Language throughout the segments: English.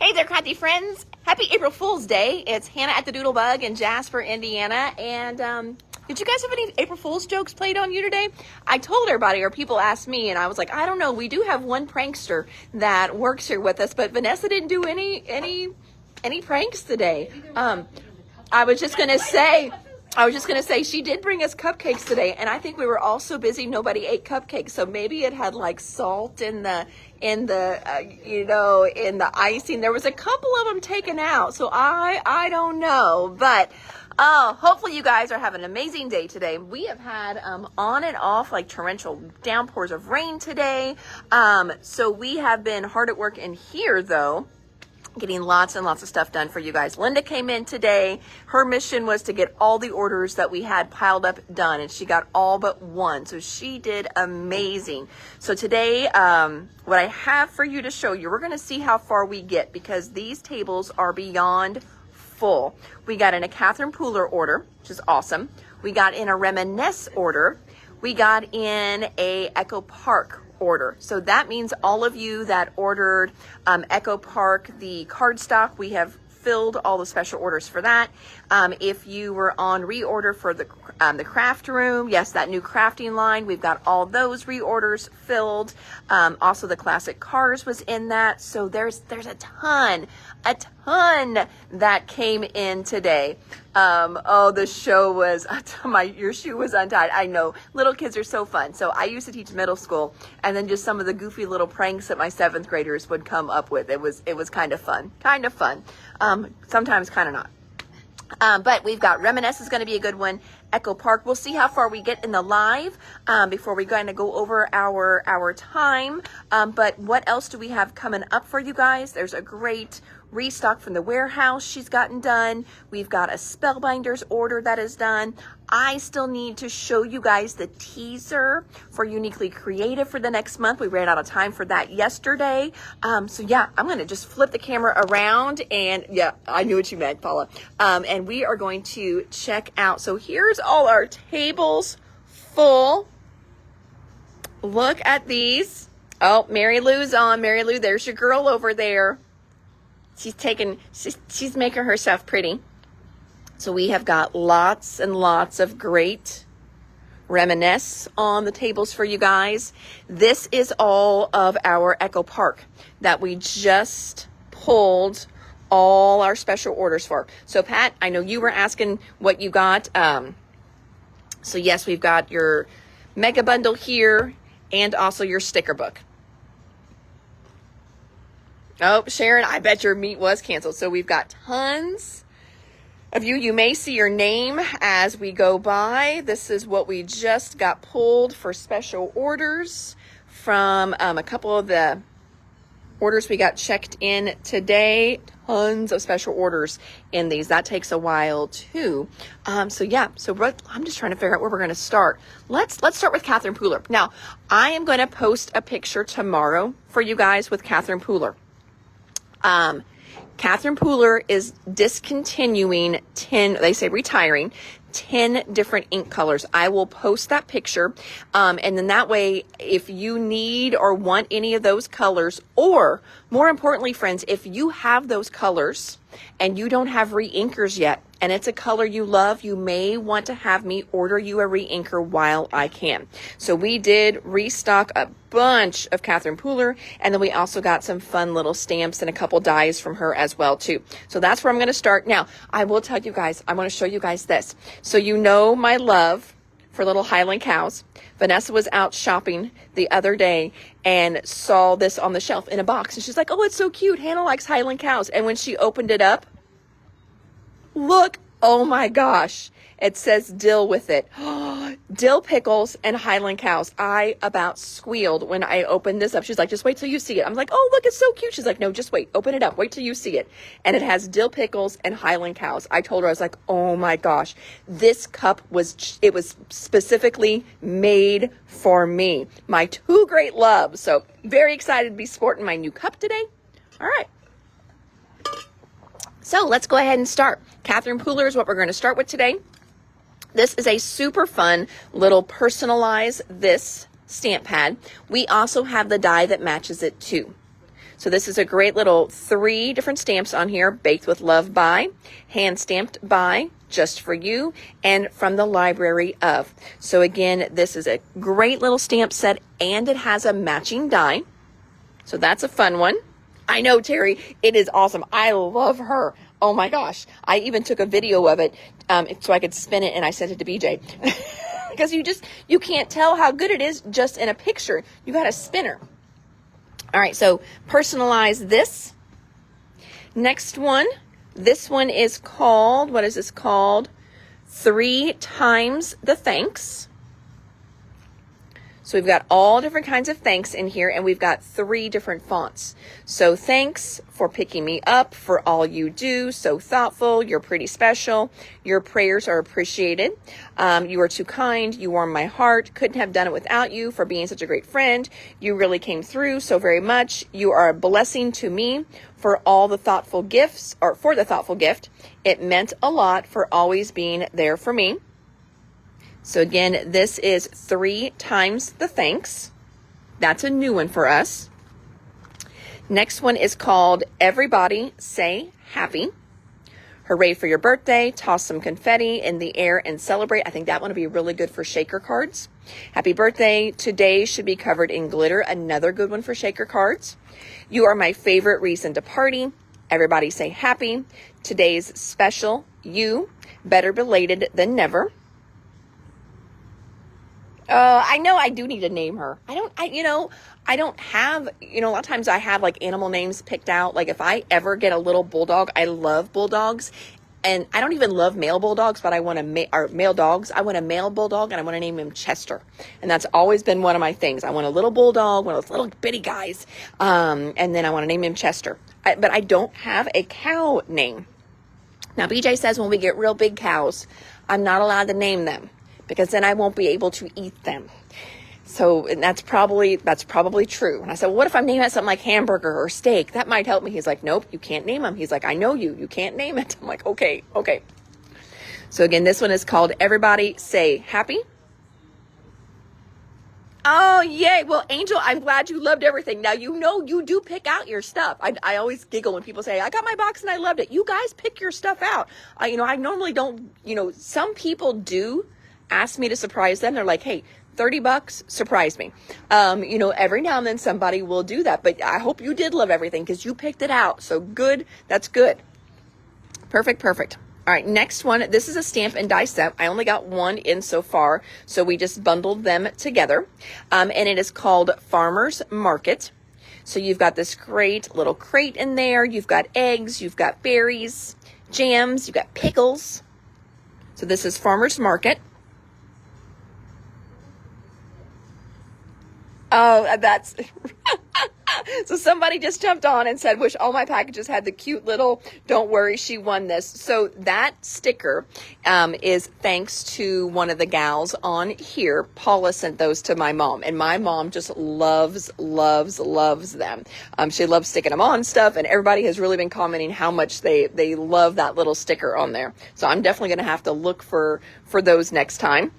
Hey there, crafty friends. Happy April Fool's Day. It's Hannah at the Doodlebug in Jasper, Indiana. And did you guys have any April Fool's jokes played on you today? I told everybody, or people asked me, and I was like, I don't know. We do have one prankster that works here with us, but Vanessa didn't do any pranks today. I was just gonna say she did bring us cupcakes today, and I think we were all so busy nobody ate cupcakes. So maybe it had like salt in the icing. There was a couple of them taken out, so I don't know, but hopefully you guys are having an amazing day today. We have had on and off like torrential downpours of rain today, so we have been hard at work in here though, getting lots and lots of stuff done for you guys. Linda came in today. Her mission was to get all the orders that we had piled up done, and she got all but one. So she did amazing. So today, what I have for you to show you, we're going to see how far we get because these tables are beyond full. We got in a Catherine Pooler order, which is awesome. We got in a Reminisce order. We got in a Echo Park order. So that means all of you that ordered Echo Park, the cardstock, we have filled all the special orders for that. If you were on reorder for the craft room, yes, that new crafting line, we've got all those reorders filled. Also the classic cars was in that. So there's a ton that came in today. The show was, your shoe was untied. I know, little kids are so fun. So I used to teach middle school, and then just some of the goofy little pranks that my 7th graders would come up with. It was kind of fun. Sometimes kind of not. But we've got Reminisce is going to be a good one. Echo Park. We'll see how far we get in the live before we kind of go over our time. But what else do we have coming up for you guys? There's a great restock from the warehouse she's gotten done. We've got a Spellbinders order that is done. I still need to show you guys the teaser for Uniquely Creative for the next month. We ran out of time for that yesterday. So yeah, I'm going to just flip the camera around, and yeah, I knew what you meant, Paula. And we are going to check out. So here's all our tables full. Look at these. Oh, Mary Lou's on. Mary Lou, there's your girl over there. She's making herself pretty. So we have got lots and lots of great Reminisce on the tables for you guys. This is all of our Echo Park that we just pulled all our special orders for. So Pat, I know you were asking what you got. So yes, we've got your mega bundle here and also your sticker book. Oh, Sharon, I bet your meet was canceled. So we've got tons of you. You may see your name as we go by. This is what we just got pulled for special orders from a couple of the orders we got checked in today. Tons of special orders in these. That takes a while too. I'm just trying to figure out where we're going to start. Let's start with Catherine Pooler. Now, I am going to post a picture tomorrow for you guys with Catherine Pooler. Catherine Pooler is discontinuing 10, they say retiring, 10 different ink colors. I will post that picture. And then that way, if you need or want any of those colors, or more importantly, friends, if you have those colors and you don't have re-inkers yet, and it's a color you love, you may want to have me order you a re-inker while I can. So we did restock a bunch of Catherine Pooler, and then we also got some fun little stamps and a couple dies from her as well too. So that's where I'm going to start. Now, I will tell you guys, I want to show you guys this. So you know my love for little Highland cows. Vanessa was out shopping the other day and saw this on the shelf in a box, and she's like, oh, it's so cute. Hannah likes Highland cows. And when she opened it up, look, oh my gosh, it says dill with it. Dill pickles and Highland cows. I about squealed when I opened this up. She's like, just wait till you see it. I'm like, oh, look, it's so cute. She's like, no, just wait, open it up. Wait till you see it. And it has dill pickles and Highland cows. I told her, I was like, oh my gosh, this cup was specifically made for me. My two great loves. So very excited to be sporting my new cup today. All right. So let's go ahead and start. Catherine Pooler is what we're going to start with today. This is a super fun little personalize this stamp pad. We also have the die that matches it too. So this is a great little 3 different stamps on here, baked with love by, hand stamped by, just for you, and from the library of. So again, this is a great little stamp set, and it has a matching die. So that's a fun one. I know, Terry, it is awesome. I love her. Oh my gosh. I even took a video of it so I could spin it, and I sent it to BJ. Because you can't tell how good it is just in a picture. You got to spin her. All right, so personalize this. Next one. This one is called, what is this called? 3 times the thanks. So we've got all different kinds of thanks in here, and we've got 3 different fonts. So thanks for picking me up, for all you do, so thoughtful, you're pretty special, your prayers are appreciated, you are too kind, you warm my heart, couldn't have done it without you, for being such a great friend, you really came through so very much, you are a blessing to me, for all the thoughtful gifts, or for the thoughtful gift, it meant a lot for always being there for me. So again, this is 3 times the thanks. That's a new one for us. Next one is called Everybody Say Happy. Hooray for your birthday. Toss some confetti in the air and celebrate. I think that one would be really good for shaker cards. Happy birthday. Today should be covered in glitter. Another good one for shaker cards. You are my favorite reason to party. Everybody say happy. Today's special. You. Better belated than never. I know I do need to name her. I don't have, a lot of times I have like animal names picked out. Like if I ever get a little bulldog, I love bulldogs, and I don't even love male bulldogs, but I want male dogs. I want a male bulldog, and I want to name him Chester. And that's always been one of my things. I want a little bulldog, one of those little bitty guys. And then I want to name him Chester. But I don't have a cow name. Now, BJ says when we get real big cows, I'm not allowed to name them, because then I won't be able to eat them. So, and that's probably true. And I said, well, what if I'm naming it something like hamburger or steak? That might help me. He's like, nope, you can't name them. He's like, I know you can't name it. I'm like, okay. So again, this one is called Everybody Say Happy. Oh, yay. Well, Angel, I'm glad you loved everything. Now, you do pick out your stuff. I always giggle when people say, I got my box and I loved it. You guys pick your stuff out. I normally don't, some people do ask me to surprise them. They're like, hey, $30, surprise me. Every now and then somebody will do that, but I hope you did love everything because you picked it out. So good. That's good. Perfect. All right. Next one. This is a stamp and die set. I only got one in so far, so we just bundled them together. And it is called Farmer's Market. So you've got this great little crate in there. You've got eggs, you've got berries, jams, you've got pickles. So this is Farmer's Market. Oh, that's so somebody just jumped on and said, wish all my packages had the cute little, don't worry, she won this. So that sticker is thanks to one of the gals on here. Paula sent those to my mom, and my mom just loves them. She loves sticking them on stuff, and everybody has really been commenting how much they love that little sticker on there. So I'm definitely going to have to look for those next time.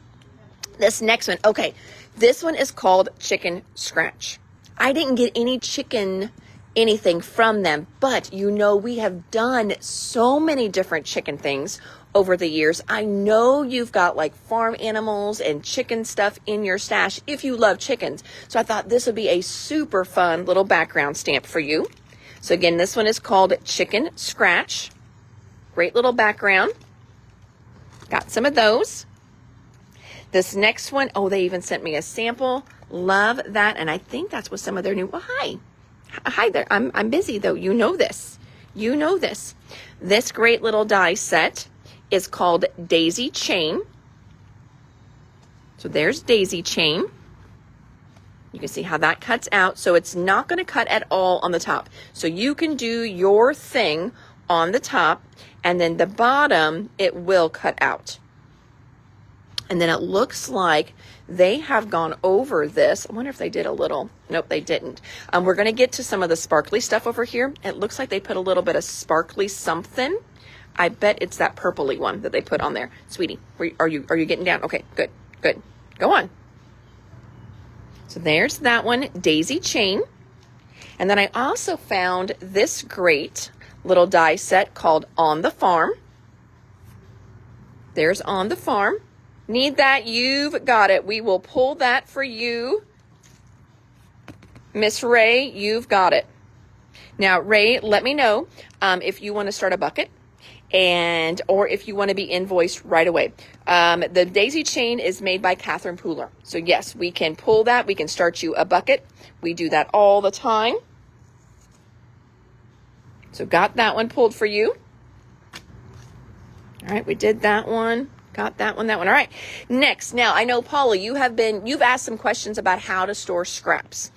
This next one, okay. This one is called Chicken Scratch. I didn't get any chicken anything from them, but we have done so many different chicken things over the years. I know you've got like farm animals and chicken stuff in your stash if you love chickens. So I thought this would be a super fun little background stamp for you. So again, this one is called Chicken Scratch. Great little background. Got some of those. This next one, oh, they even sent me a sample. Love that. And I think that's what some of their new, well, hi there. I'm busy though. You know this. This great little die set is called Daisy Chain. So there's Daisy Chain. You can see how that cuts out. So it's not going to cut at all on the top. So you can do your thing on the top, and then the bottom, it will cut out. And then it looks like they have gone over this. I wonder if they did a little. Nope, they didn't. We're going to get to some of the sparkly stuff over here. It looks like they put a little bit of sparkly something. I bet it's that purpley one that they put on there. Sweetie, are you getting down? Okay, good. Go on. So there's that one, Daisy Chain. And then I also found this great little die set called On the Farm. There's On the Farm. Need that? You've got it. We will pull that for you. Miss Ray, you've got it. Now, Ray, let me know if you want to start a bucket or if you want to be invoiced right away. The daisy chain is made by Catherine Pooler. So yes, we can pull that. We can start you a bucket. We do that all the time. So got that one pulled for you. All right, we did that one. Got that one, that one. All right. Next, now I know Paula, you've asked some questions about how to store scraps.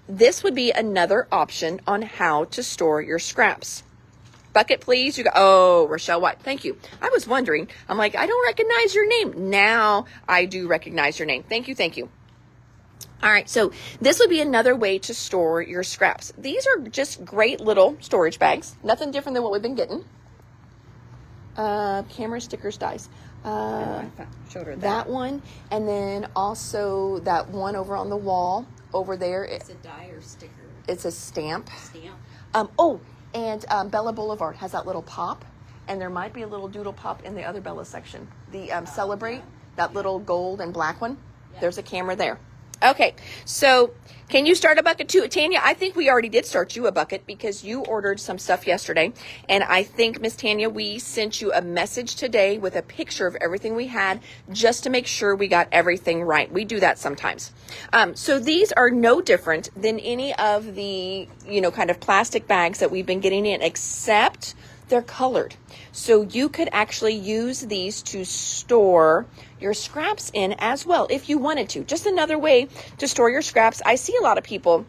This would be another option on how to store your scraps. Bucket, please. You go. Oh, Rochelle White. Thank you. I was wondering. I'm like, I don't recognize your name. Now I do recognize your name. Thank you. Thank you. All right. So this would be another way to store your scraps. These are just great little storage bags. Nothing different than what we've been getting. Camera, stickers, dies. Showed her That one. And then also that one over on the wall over there. It's a die or sticker. It's a stamp. Stamp. And Bella Boulevard has that little pop, and there might be a little doodle pop in the other Bella section. The Celebrate, that little gold and black one. Yeah. There's a camera there. Okay, so can you start a bucket too? Tanya, I think we already did start you a bucket because you ordered some stuff yesterday. And I think, Miss Tanya, we sent you a message today with a picture of everything we had just to make sure we got everything right. We do that sometimes. So these are no different than any of the, kind of plastic bags that we've been getting in, except they're colored. So you could actually use these to store your scraps in as well if you wanted to. Just another way to store your scraps. I see a lot of people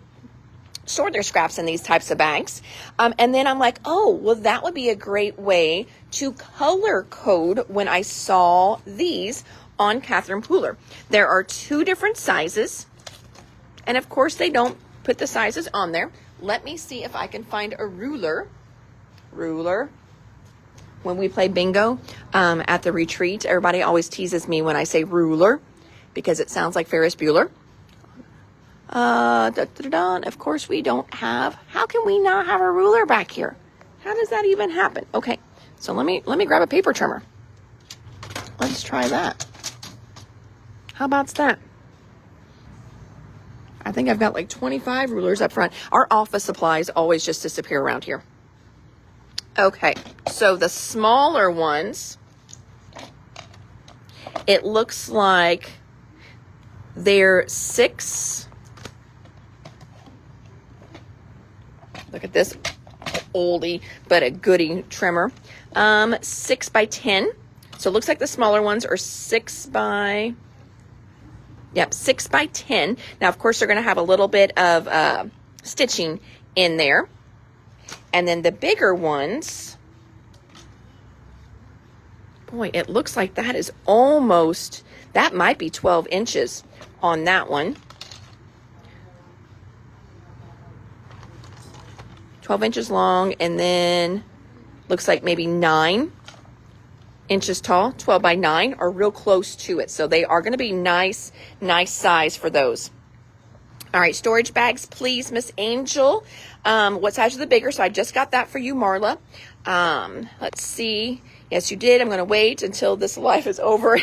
store their scraps in these types of bags. And then I'm like, oh, well, that would be a great way to color code when I saw these on Catherine Pooler. There are 2 different sizes. And of course, they don't put the sizes on there. Let me see if I can find a ruler. When we play bingo at the retreat, everybody always teases me when I say ruler because it sounds like Ferris Bueller. Of course, we don't have. How can we not have a ruler back here? How does that even happen? Okay, so let me grab a paper trimmer. Let's try that. How about that? I think I've got like 25 rulers up front. Our office supplies always just disappear around here. Okay, so the smaller ones, it looks like they're 6. Look at this oldie, but a goodie trimmer. 6 by 10. So it looks like the smaller ones are 6 by 10. Now, of course, they're going to have a little bit of stitching in there. And then the bigger ones, boy, it looks like that is almost, that might be 12 inches on that one. 12 inches long, and then looks like maybe 9 inches tall, 12 by 9, or real close to it. So they are going to be nice size for those. All right, storage bags, please, Miss Angel. What size are the bigger? So I just got that for you, Marla. Let's see. Yes, you did. I'm going to wait until this life is over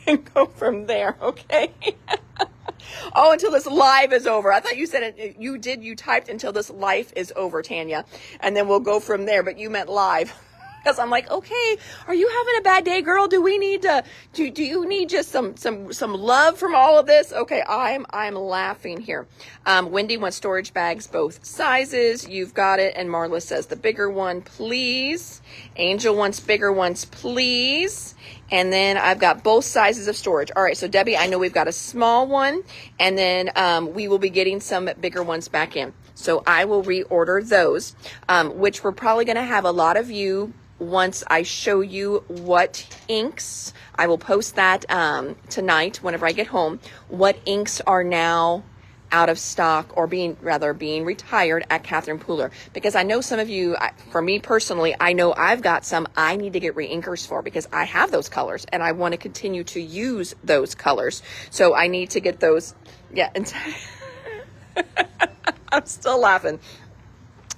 and go from there, okay? Oh, until this live is over. I thought you said it. You typed until this life is over, Tanya. And then we'll go from there, but you meant live. Because I'm like, okay, are you having a bad day, girl? Do we need to, do you need just some love from all of this? Okay, I'm laughing here. Wendy wants storage bags, both sizes. You've got it. And Marla says the bigger one, please. Angel wants bigger ones, please. And then I've got both sizes of storage. All right, so Debbie, I know we've got a small one, and then we will be getting some bigger ones back in. So I will reorder those, which we're probably going to have a lot of you once I show you what inks. I will post that tonight whenever I get home, what inks are now out of stock or being retired at Catherine Pooler. Because I know some of you, for me personally, I know I've got some I need to get re-inkers for because I have those colors and I want to continue to use those colors. So I need to get those. Yeah. I'm still laughing.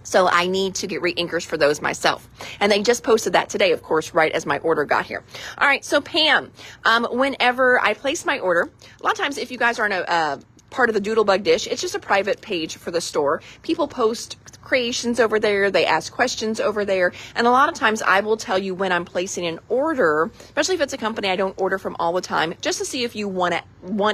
So I need to get re-inkers for those myself. And they just posted that today, of course, right as my order got here. All right, so Pam, whenever I place my order, a lot of times if you guys aren't a part of the Doodlebug Dish, it's just a private page for the store. People post creations over there, they ask questions over there, and a lot of times I will tell you when I'm placing an order, especially if it's a company I don't order from all the time, just to see if you want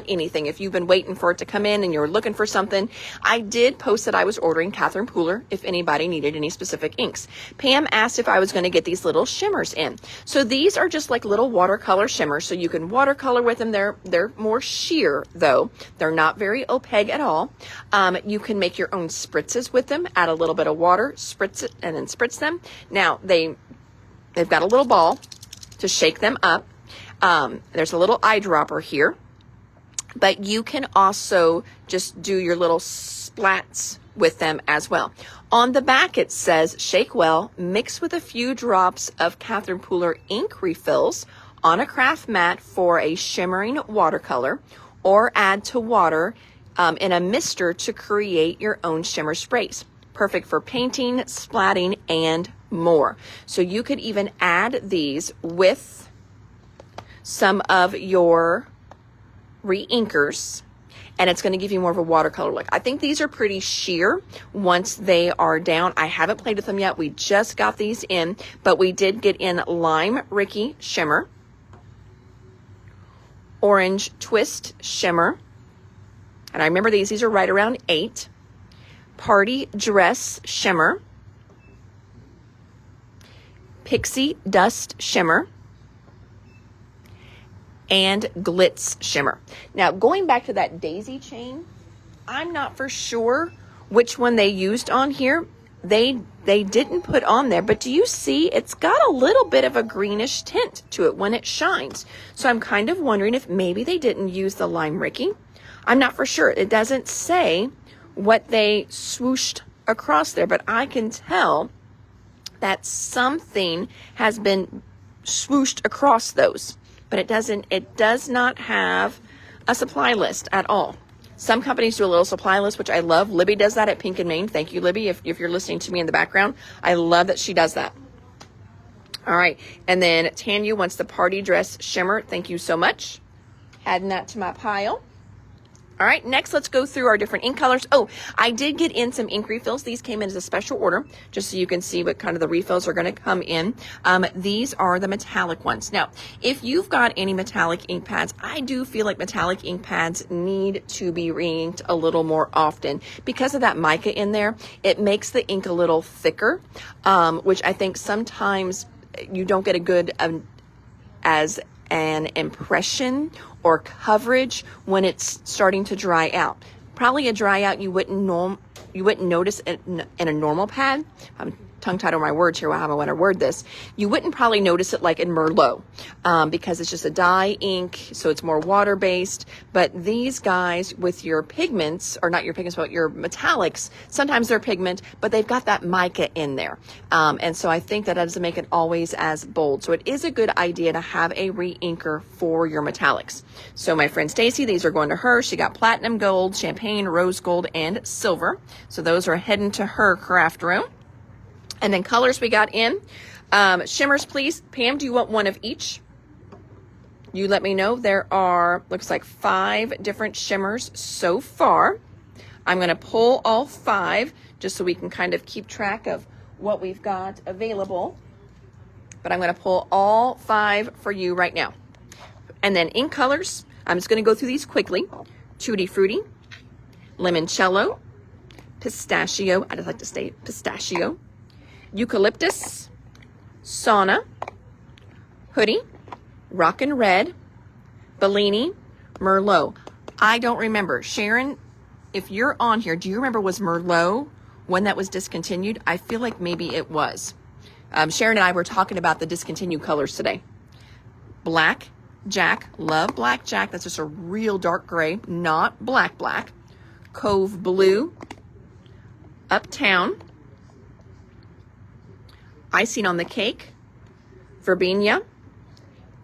anything. If you've been waiting for it to come in and you're looking for something, I did post that I was ordering Catherine Pooler if anybody needed any specific inks. Pam asked if I was going to get these little shimmers in. So these are just like little watercolor shimmers, so you can watercolor with them. They're more sheer though. They're not very opaque at all. You can make your own spritzes with them. Add a little bit of water, spritz it, and then spritz them. Now they've got a little ball to shake them up. There's a little eyedropper here, but you can also just do your little splats with them as well. On the back it says, shake well, mix with a few drops of Catherine Pooler ink refills on a craft mat for a shimmering watercolor, or add to water in a mister to create your own shimmer sprays. Perfect for painting, splatting, and more. So you could even add these with some of your re-inkers, and it's going to give you more of a watercolor look. I think these are pretty sheer once they are down. I haven't played with them yet. We just got these in, but we did get in Lime Ricky Shimmer, Orange Twist Shimmer, and I remember these are right around 8. Party Dress Shimmer, Pixie Dust Shimmer, and Glitz Shimmer. Now, going back to that daisy chain, I'm not for sure which one they used on here. They didn't put on there, but do you see it's got a little bit of a greenish tint to it when it shines. So I'm kind of wondering if maybe they didn't use the Lime Ricky. I'm not for sure. It doesn't say what they swooshed across there, but I can tell that something has been swooshed across those, but it does not have a supply list at all. Some companies do a little supply list, which I love. Libby does that at Pink and Main. Thank you, Libby, if you're listening to me in the background. I love that she does that. All right, and then Tanya wants the Party Dress Shimmer. Thank you so much. Adding that to my pile. All right, next let's go through our different ink colors. Oh, I did get in some ink refills. These came in as a special order, just so you can see what kind of the refills are going to come in. These are the metallic ones. Now, if you've got any metallic ink pads, I do feel like metallic ink pads need to be re-inked a little more often. Because of that mica in there, it makes the ink a little thicker, which I think sometimes you don't get a good as an impression or coverage when it's starting to dry out. Probably a dry out you wouldn't notice in a normal pad. I'm tongue-tied on my words here, how I want to word this. You wouldn't probably notice it like in Merlot because it's just a dye ink, so it's more water-based. But these guys with your pigments, or not your pigments, but your metallics, sometimes they're pigment, but they've got that mica in there. And so I think that doesn't make it always as bold. So it is a good idea to have a re-inker for your metallics. So my friend Stacy, these are going to her. She got platinum gold, champagne, rose gold, and silver. So those are heading to her craft room. And then colors we got in. Shimmers, please. Pam, do you want one of each? You let me know. There are, looks like 5 different shimmers so far. I'm going to pull all 5 just so we can kind of keep track of what we've got available. But I'm going to pull all 5 for you right now. And then ink colors, I'm just going to go through these quickly. Tutti Frutti, Limoncello, Pistachio, I just like to say Pistachio, Eucalyptus, Sauna, Hoodie, Rockin' Red, Bellini, Merlot. I don't remember. Sharon, if you're on here, do you remember, was Merlot when that was discontinued? I feel like maybe it was. Sharon and I were talking about the discontinued colors today. Black Jack, love Black Jack. That's just a real dark gray, not black. Cove Blue, Uptown, Icing on the Cake, Verbena,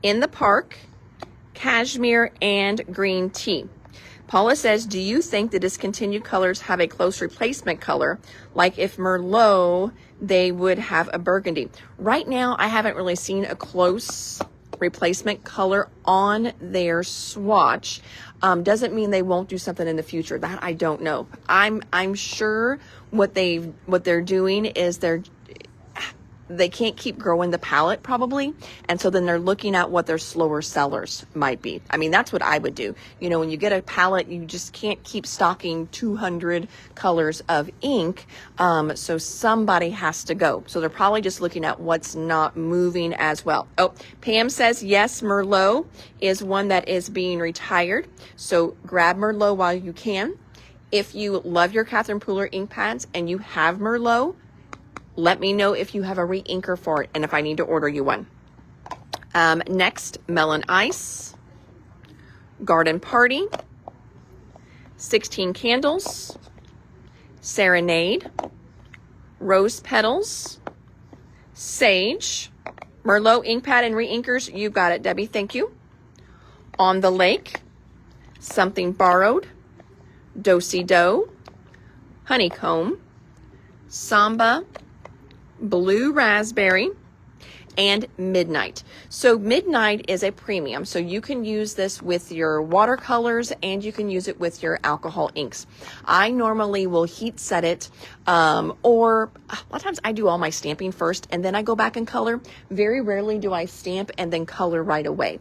In the Park, Cashmere, and Green Tea. Paula says, do you think the discontinued colors have a close replacement color? Like if Merlot, they would have a burgundy. Right now, I haven't really seen a close replacement color on their swatch. Doesn't mean they won't do something in the future. That I don't know. I'm sure what they're doing is they can't keep growing the palette probably. And so then they're looking at what their slower sellers might be. I mean, that's what I would do. You know, when you get a palette, you just can't keep stocking 200 colors of ink. So somebody has to go. So they're probably just looking at what's not moving as well. Oh, Pam says, yes, Merlot is one that is being retired. So grab Merlot while you can. If you love your Catherine Pooler ink pads and you have Merlot, let me know if you have a re-inker for it and if I need to order you one. Next, Melon Ice, Garden Party, 16 Candles, Serenade, Rose Petals, Sage, Merlot ink pad and re-inkers. You got it, Debbie. Thank you. On the Lake, Something Borrowed, Do-Si-Do, Honeycomb, Samba, Blue Raspberry, and Midnight. So Midnight is a premium. So you can use this with your watercolors and you can use it with your alcohol inks. I normally will heat set it, or a lot of times I do all my stamping first and then I go back and color. Very rarely do I stamp and then color right away.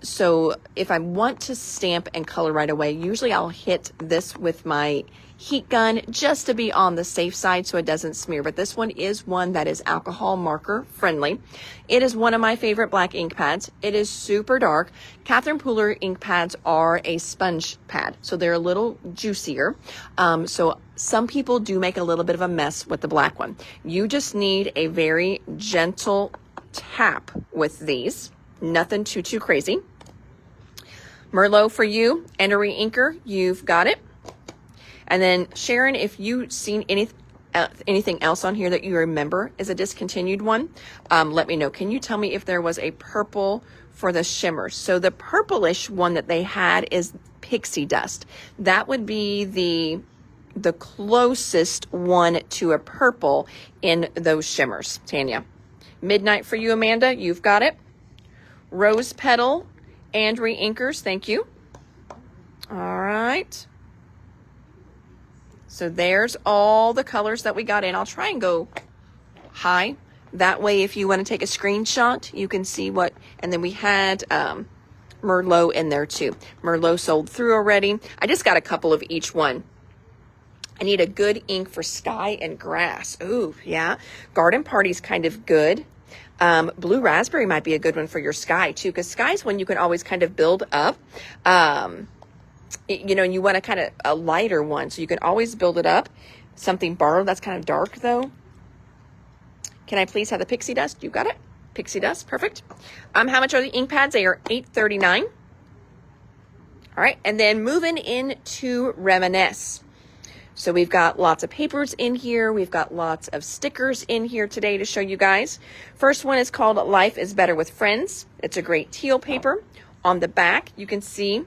So if I want to stamp and color right away, usually I'll hit this with my heat gun just to be on the safe side so it doesn't smear. But this one is one that is alcohol marker friendly. It is one of my favorite black ink pads. It is super dark. Catherine Pooler ink pads are a sponge pad, so they're a little juicier. So some people do make a little bit of a mess with the black one. You just need a very gentle tap with these. Nothing too crazy. Merlot for you and a re-inker. You've got it. And then Sharon, if you've seen anything else on here that you remember is a discontinued one, let me know. Can you tell me if there was a purple for the shimmer? So the purplish one that they had is Pixie Dust. That would be the closest one to a purple in those shimmers, Tanya. Midnight for you, Amanda. You've got it. Rose Petal and re-inkers. Thank you. All right. So there's all the colors that we got in. I'll try and go high. That way, if you want to take a screenshot, you can see what, and then we had Merlot in there too. Merlot sold through already. I just got a couple of each one. I need a good ink for sky and grass. Ooh, yeah. Garden Party's kind of good. Blue Raspberry might be a good one for your sky too, because sky is one you can always kind of build up. You know, and you want a kind of a lighter one, so you can always build it up. Something Borrowed, that's kind of dark though. Can I please have the Pixie Dust? You got it. Pixie Dust, perfect. How much are the ink pads? They are $8.39. All right, and then moving into Reminisce. So we've got lots of papers in here. We've got lots of stickers in here today to show you guys. First one is called Life is Better with Friends. It's a great teal paper. On the back, you can see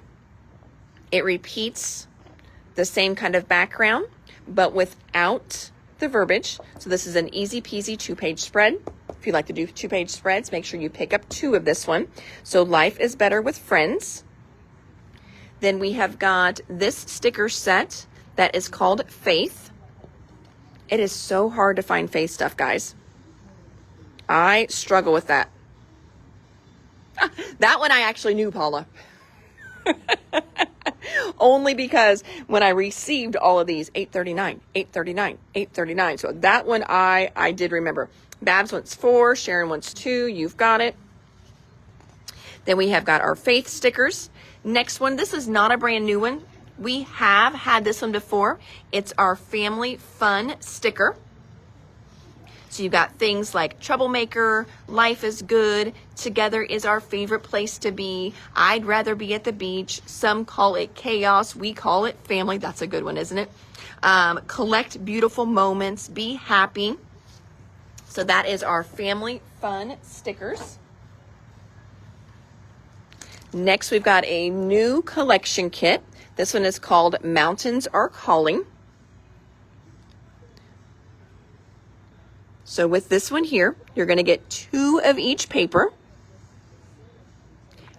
it repeats the same kind of background, but without the verbiage. So this is an easy peasy 2-page spread. If you like to do 2-page spreads, make sure you pick up 2 of this one. So Life is Better with Friends. Then we have got this sticker set that is called Faith. It is so hard to find faith stuff, guys. I struggle with that. That one I actually knew, Paula. Only because when I received all of these, $8.39, $8.39, $8.39. So that one I did remember. Babs wants 4, Sharon wants 2. You've got it. Then we have got our Faith stickers. Next one, this is not a brand new one. We have had this one before. It's our Family Fun sticker. So you've got things like Troublemaker, Life is Good, Together is Our Favorite Place to Be, I'd Rather Be at the Beach, some call it Chaos, we call it Family. That's a good one, isn't it? Collect Beautiful Moments, Be Happy. So that is our Family Fun stickers. Next, we've got a new collection kit. This one is called Mountains Are Calling. So with this one here, you're going to get 2 of each paper.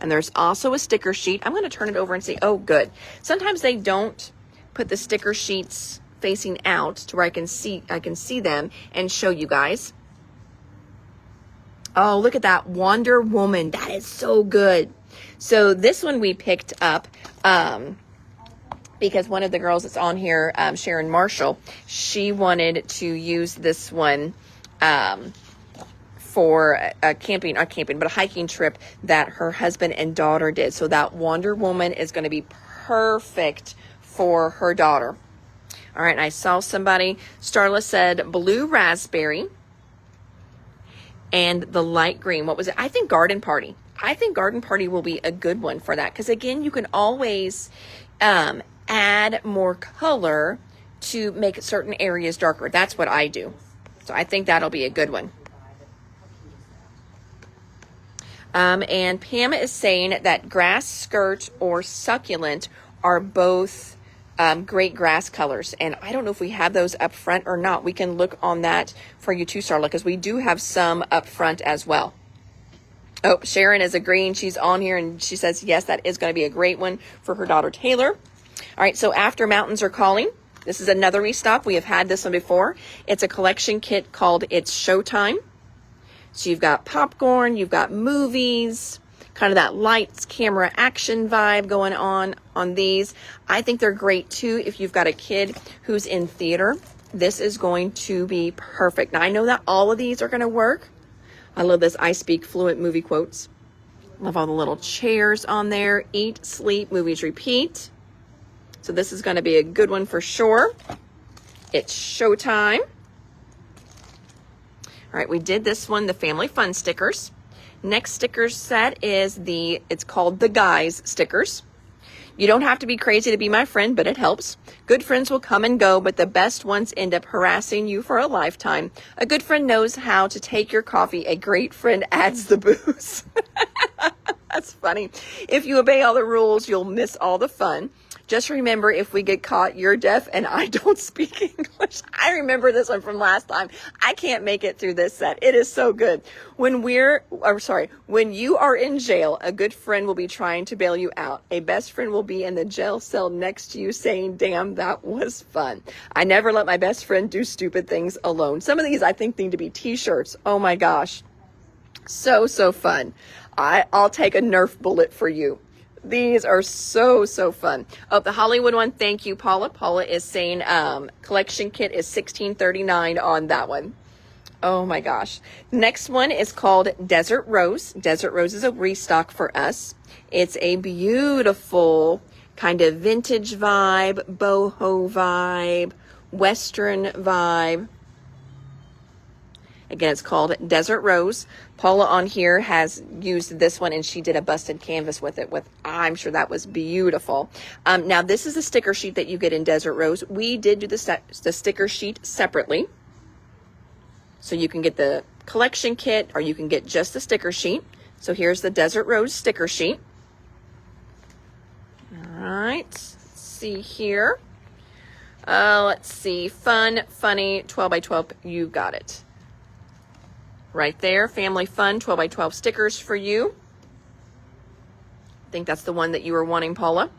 And there's also a sticker sheet. I'm going to turn it over and see. Oh, good. Sometimes they don't put the sticker sheets facing out to where I can see them and show you guys. Oh, look at that Wonder Woman. That is so good. So this one we picked up because one of the girls that's on here, Sharon Marshall, she wanted to use this one for a hiking trip that her husband and daughter did. So that Wonder Woman is going to be perfect for her daughter. All right, and I saw somebody, Starla said blue raspberry and the light green. What was it? I think Garden Party. I think Garden Party will be a good one for that because, again, you can always add more color to make certain areas darker. That's what I do. So I think that'll be a good one. And Pam is saying that grass skirt or succulent are both great grass colors. And I don't know if we have those up front or not. We can look on that for you too, Starla, because we do have some up front as well. Oh, Sharon is agreeing. She's on here and she says, yes, that is going to be a great one for her daughter, Taylor. All right, so After Mountains Are Calling. This is another restock. We have had this one before. It's a collection kit called It's Showtime. So you've got popcorn, you've got movies, kind of that lights, camera, action vibe going on these. I think they're great too if you've got a kid who's in theater. This is going to be perfect. Now I know that all of these are going to work. I love this I Speak Fluent movie quotes. Love all the little chairs on there. Eat, sleep, movies, repeat. So this is going to be a good one for sure. It's Showtime. All right, we did this one, the Family Fun stickers. Next sticker set is it's called the Guys stickers. You don't have to be crazy to be my friend, but it helps. Good friends will come and go, but the best ones end up harassing you for a lifetime. A good friend knows how to take your coffee. A great friend adds the booze. That's funny. If you obey all the rules, you'll miss all the fun. Just remember, if we get caught, you're deaf and I don't speak English. I remember this one from last time. I can't make it through this set. It is so good. When you are in jail, a good friend will be trying to bail you out. A best friend will be in the jail cell next to you saying, damn, that was fun. I never let my best friend do stupid things alone. Some of these I think need to be t-shirts. Oh my gosh. So fun. I'll take a Nerf bullet for you. These are so fun. Oh, the Hollywood one. Thank you, Paula. Paula is saying collection kit is $16.39 on that one. Oh my gosh. Next one is called Desert Rose. Desert Rose is a restock for us. It's a beautiful kind of vintage vibe, boho vibe, Western vibe. Again, it's called Desert Rose. Paula on here has used this one and she did a busted canvas with it. I'm sure that was beautiful. Now, this is a sticker sheet that you get in Desert Rose. We did do the sticker sheet separately. So you can get the collection kit or you can get just the sticker sheet. So here's the Desert Rose sticker sheet. All right, let's see here. Let's see, fun, funny, 12 by 12, you got it. Right there, Family Fun, 12 by 12 stickers for you. I think that's the one that you were wanting, Paula.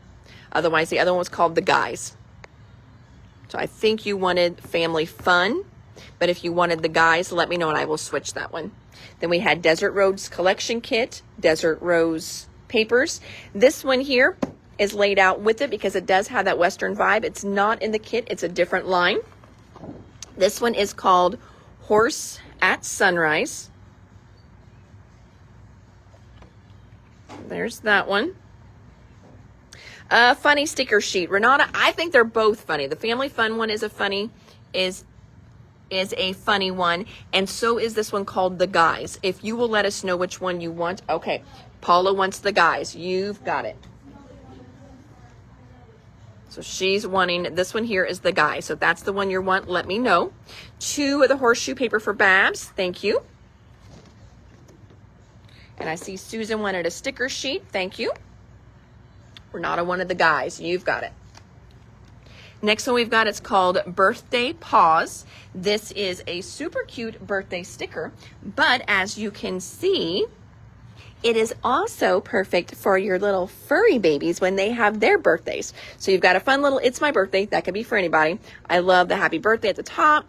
Otherwise, the other one was called The Guys. So I think you wanted Family Fun, but if you wanted The Guys, let me know and I will switch that one. Then we had Desert Rose collection kit, Desert Rose papers. This one here is laid out with it because it does have that Western vibe. It's not in the kit, it's a different line. This one is called Horse at Sunrise. There's that one. Funny sticker sheet. Renata, I think they're both funny. The Family Fun one is a funny one, and so is this one called The Guys. If you will let us know which one you want. Okay, Paula wants The Guys. You've got it. So she's wanting, this one here is The Guy. So if that's the one you want, let me know. 2 of the horseshoe paper for Babs. Thank you. And I see Susan wanted a sticker sheet. Thank you. We're not on one of the guys. You've got it. Next one we've got, it's called Birthday Pause. This is a super cute birthday sticker, but as you can see, it is also perfect for your little furry babies when they have their birthdays. So you've got a fun little, it's my birthday. That could be for anybody. I love the happy birthday at the top.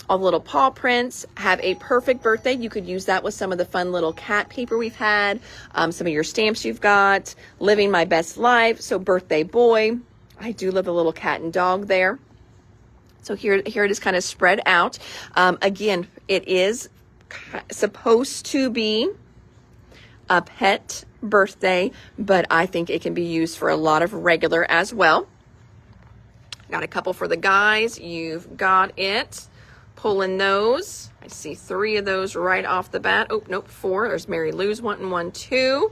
All the little paw prints have a perfect birthday. You could use that with some of the fun little cat paper we've had, some of your stamps you've got, living my best life. So birthday boy. I do love the little cat and dog there. So here it is kind of spread out. Again, it is supposed to be a pet birthday, but I think it can be used for a lot of regular as well. Got a couple for the guys. You've got it. Pulling those. I see 3 of those right off the bat. Oh, nope, 4. There's Mary Lou's wanting one too.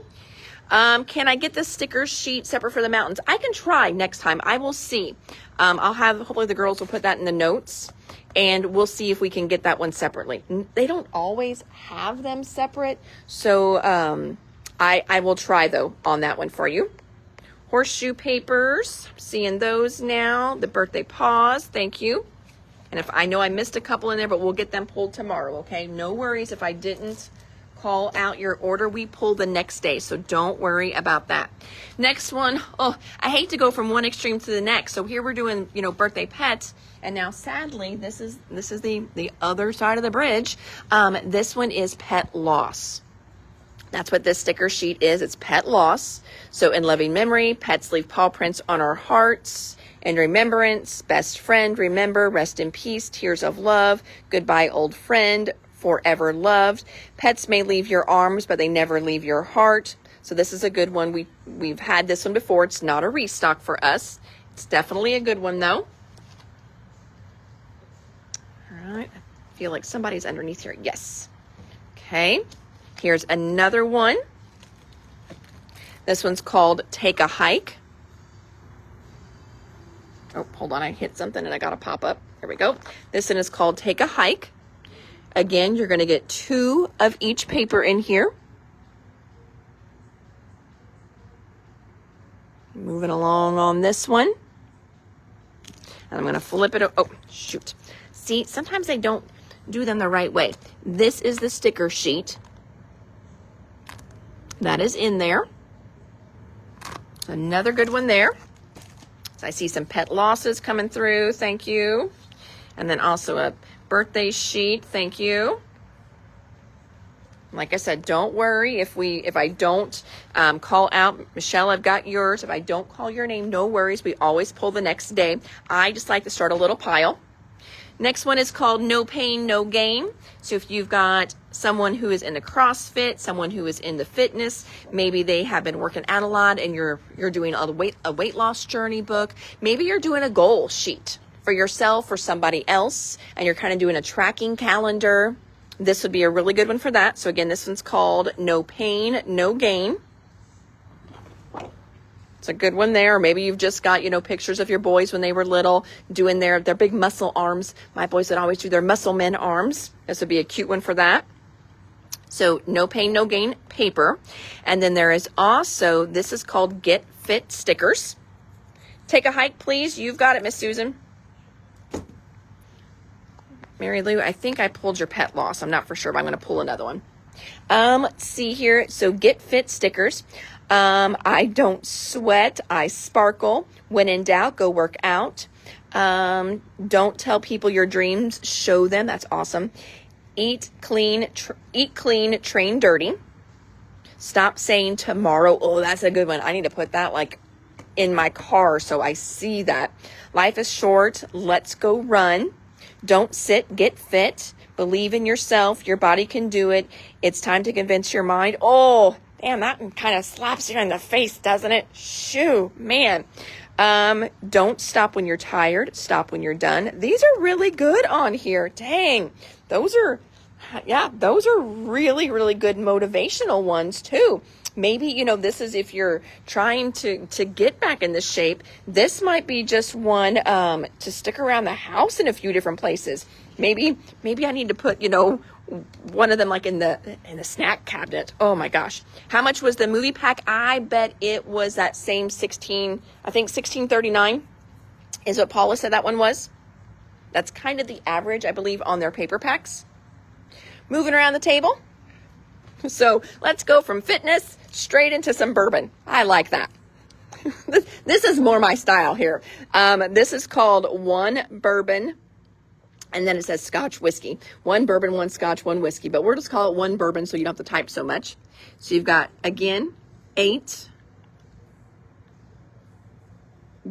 Can I get the sticker sheet separate for the mountains? I can try next time. I will see. I'll have, hopefully the girls will put that in the notes, and we'll see if we can get that one separately. They don't always have them separate, so I will try though on that one for you. Horseshoe papers, seeing those now. The birthday pause, thank you. And if I know I missed a couple in there, but we'll get them pulled tomorrow, okay? No worries if I didn't call out your order. We pull the next day, so don't worry about that. Next one, oh, I hate to go from one extreme to the next. So here we're doing, you know, birthday pets, and now sadly, this is the other side of the bridge. This one is pet loss. That's what this sticker sheet is. It's pet loss. So in loving memory, pets leave paw prints on our hearts. In remembrance, best friend, remember, rest in peace, tears of love, goodbye old friend, forever loved. Pets may leave your arms, but they never leave your heart. So this is a good one. We've had this one before. It's not a restock for us. It's definitely a good one though. All right. I feel like somebody's underneath here. Yes. Okay. Here's another one. This one's called Take a Hike. Oh, hold on. I hit something and I got a pop up. There we go. This one is called Take a Hike. Again, you're going to get 2 of each paper in here. Moving along on this one. And I'm going to flip it. Oh, shoot. See, sometimes they don't do them the right way. This is the sticker sheet that is in there. Another good one there. So I see some pet losses coming through. Thank you. And then also a birthday sheet. Thank you. Like I said, don't worry if I don't call out, Michelle, I've got yours. If I don't call your name, no worries. We always pull the next day. I just like to start a little pile. Next one is called No Pain, No Gain. So if you've got someone who is into CrossFit, someone who is into fitness, maybe they have been working out a lot and you're doing a weight loss journey book. Maybe you're doing a goal sheet for yourself or somebody else, and you're kind of doing a tracking calendar. This would be a really good one for that. So again, this one's called No Pain, No Gain. It's a good one there. Or maybe you've just got, pictures of your boys when they were little doing their big muscle arms. My boys would always do their muscle men arms. This would be a cute one for that. So No Pain, No Gain paper. And then there is also, this is called Get Fit stickers. Take a hike, please. You've got it, Miss Susan. Mary Lou, I think I pulled your pet loss. I'm not for sure, but I'm going to pull another one. Let's see here. So Get Fit stickers. I don't sweat. I sparkle. When in doubt, go work out. Don't tell people your dreams. Show them. That's awesome. Eat clean, train dirty. Stop saying tomorrow. Oh, that's a good one. I need to put that in my car so I see that. Life is short. Let's go run. Don't sit, get fit. Believe in yourself. Your body can do it. It's time to convince your mind. Oh, damn, that kind of slaps you in the face, doesn't it? Shoo, man. Don't stop when you're tired. Stop when you're done. These are really good on here. Dang, those are really, really good motivational ones too. Maybe, this is if you're trying to get back in this shape. This might be just one to stick around the house in a few different places. Maybe I need to put, one of them like in the snack cabinet. Oh my gosh. How much was the movie pack? I bet it was that same 1639 is what Paula said that one was. That's kind of the average, I believe, on their paper packs. Moving around the table. So let's go from fitness straight into some bourbon. I like that. This is more my style here. This is called One Bourbon, and then it says Scotch whiskey. One bourbon, one Scotch, one whiskey. But we'll just call it One Bourbon so you don't have to type so much. So you've got, again, 8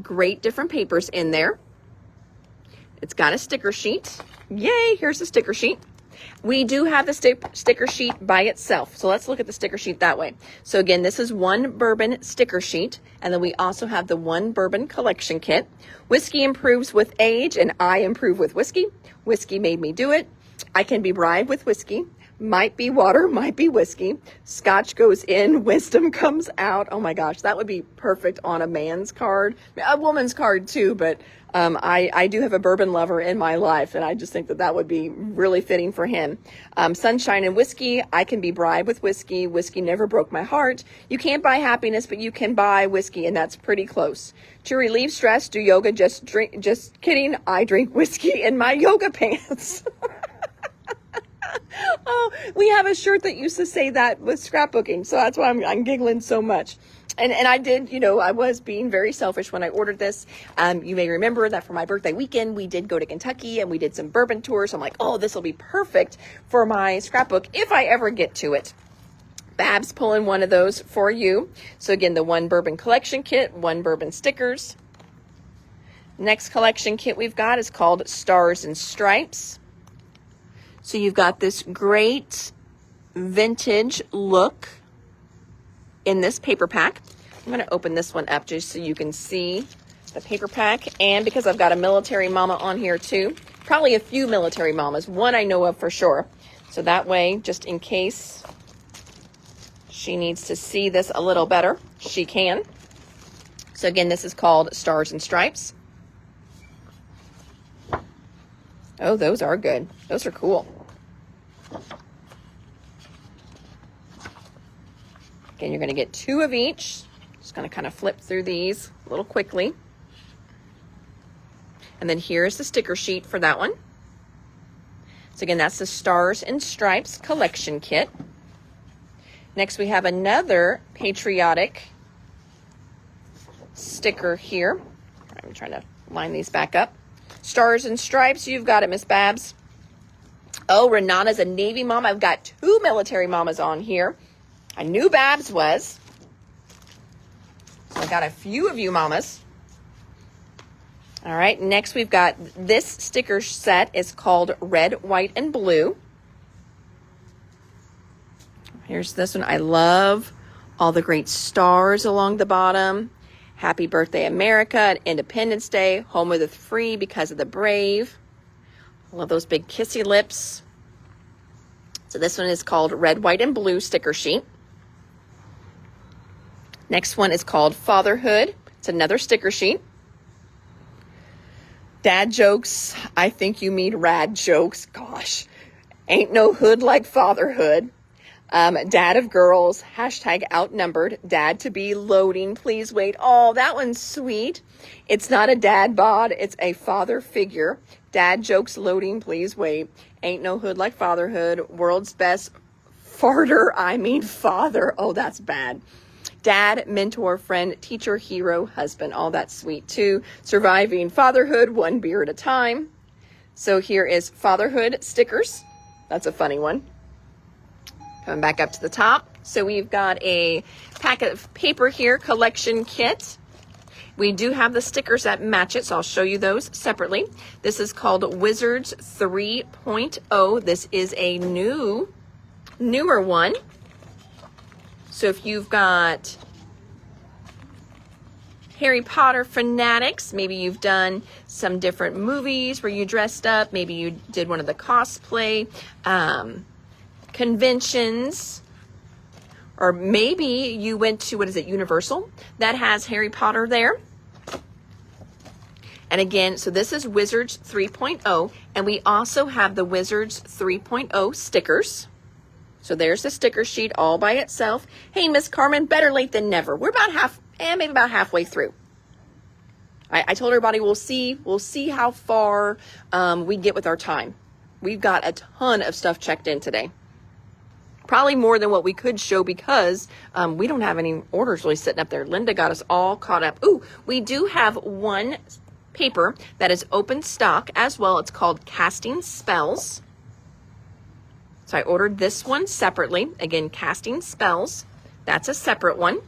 great different papers in there. It's got a sticker sheet. Yay, here's the sticker sheet. We do have the sticker sheet by itself. So let's look at the sticker sheet that way. So again, this is One Bourbon sticker sheet. And then we also have the One Bourbon collection kit. Whiskey improves with age and I improve with whiskey. Whiskey made me do it. I can be bribed with whiskey. Might be water, might be whiskey. Scotch goes in, wisdom comes out. Oh my gosh, that would be perfect on a man's card. A woman's card too, but I do have a bourbon lover in my life, and I just think that would be really fitting for him. Sunshine and whiskey. I can be bribed with whiskey. Whiskey never broke my heart. You can't buy happiness, but you can buy whiskey, and that's pretty close. To relieve stress, do yoga. Just kidding. I drink whiskey in my yoga pants. Oh, we have a shirt that used to say that with scrapbooking, so that's why I'm giggling so much. And I did, I was being very selfish when I ordered this. You may remember that for my birthday weekend, we did go to Kentucky and we did some bourbon tours. So I'm like, oh, this will be perfect for my scrapbook if I ever get to it. Babs pulling one of those for you. So again, the One Bourbon collection kit, One Bourbon stickers. Next collection kit we've got is called Stars and Stripes. So you've got this great vintage look in this paper pack. I'm going to open this one up just so you can see the paper pack. And because I've got a military mama on here too, probably a few military mamas, one I know of for sure. So that way, just in case she needs to see this a little better, she can. So again, this is called Stars and Stripes. Oh, those are good. Those are cool. Again, you're going to get 2 of each. Just going to kind of flip through these a little quickly. And then here's the sticker sheet for that one. So again, that's the Stars and Stripes collection kit. Next, we have another patriotic sticker here. I'm trying to line these back up. Stars and Stripes, you've got it, Miss Babs. Oh, Renana's a Navy mom. I've got 2 military mamas on here. I knew Babs was. So I got a few of you mamas. All right, next we've got this sticker set is called Red, White, and Blue. Here's this one. I love all the great stars along the bottom. Happy birthday, America, Independence Day, home of the free because of the brave. I love those big kissy lips. So this one is called Red, White, and Blue sticker sheet. Next one is called Fatherhood. It's another sticker sheet. Dad jokes. I think you mean rad jokes. Gosh, ain't no hood like fatherhood. Dad of girls, hashtag outnumbered, dad to be loading, please wait. Oh, that one's sweet. It's not a dad bod, it's a father figure. Dad jokes loading, please wait. Ain't no hood like fatherhood. World's best farter, I mean father. Oh, that's bad. Dad, mentor, friend, teacher, hero, husband. All that's sweet too. Surviving fatherhood, one beer at a time. So here is fatherhood stickers. That's a funny one. Coming back up to the top. So we've got a packet of paper here, collection kit. We do have the stickers that match it, so I'll show you those separately. This is called Wizards 3.0. This is a newer one. So if you've got Harry Potter fanatics, maybe you've done some different movies where you dressed up, maybe you did one of the cosplay conventions, or maybe you went to, Universal, that has Harry Potter there. And again, so this is Wizards 3.0, and we also have the Wizards 3.0 stickers. So there's the sticker sheet all by itself. Hey, Miss Carmen, better late than never. We're about maybe about halfway through. I told everybody we'll see how far we get with our time. We've got a ton of stuff checked in today. Probably more than what we could show because we don't have any orders really sitting up there. Linda got us all caught up. Ooh, we do have one paper that is open stock as well. It's called Casting Spells. So I ordered this one separately. Again, Casting Spells. That's a separate one.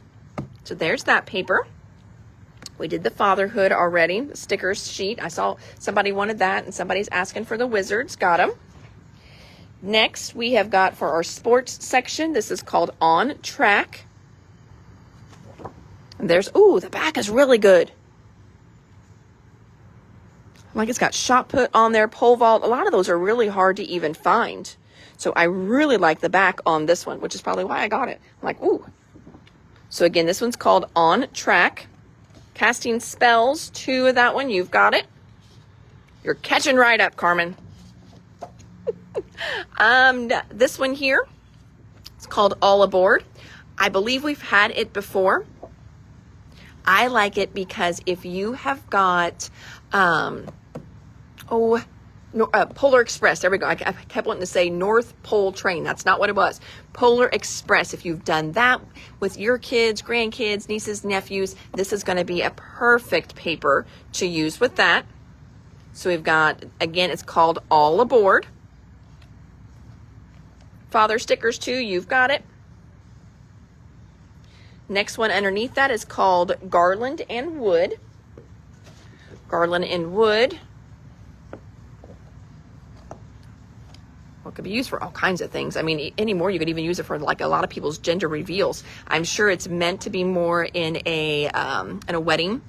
So there's that paper. We did the fatherhood already, the stickers sheet. I saw somebody wanted that and somebody's asking for the Wizards. Got them. Next, we have got for our sports section, this is called On Track. And there's, ooh, the back is really good. Like it's got shot put on there, pole vault. A lot of those are really hard to even find. So I really like the back on this one, which is probably why I got it. I'm like, ooh. So again, this one's called On Track. Casting Spells, 2 of that one. You've got it. You're catching right up, Carmen. This one here, it's called All Aboard. I believe we've had it before. I like it because if you have got, Polar Express, there we go. I kept wanting to say North Pole Train. That's not what it was. Polar Express. If you've done that with your kids, grandkids, nieces, nephews, this is going to be a perfect paper to use with that. So we've got, again, it's called All Aboard. Father stickers too, you've got it. Next one underneath that is called Garland and Wood. Garland and Wood. Well, it could be used for all kinds of things. I mean, anymore, you could even use it for like a lot of people's gender reveals. I'm sure it's meant to be more in a wedding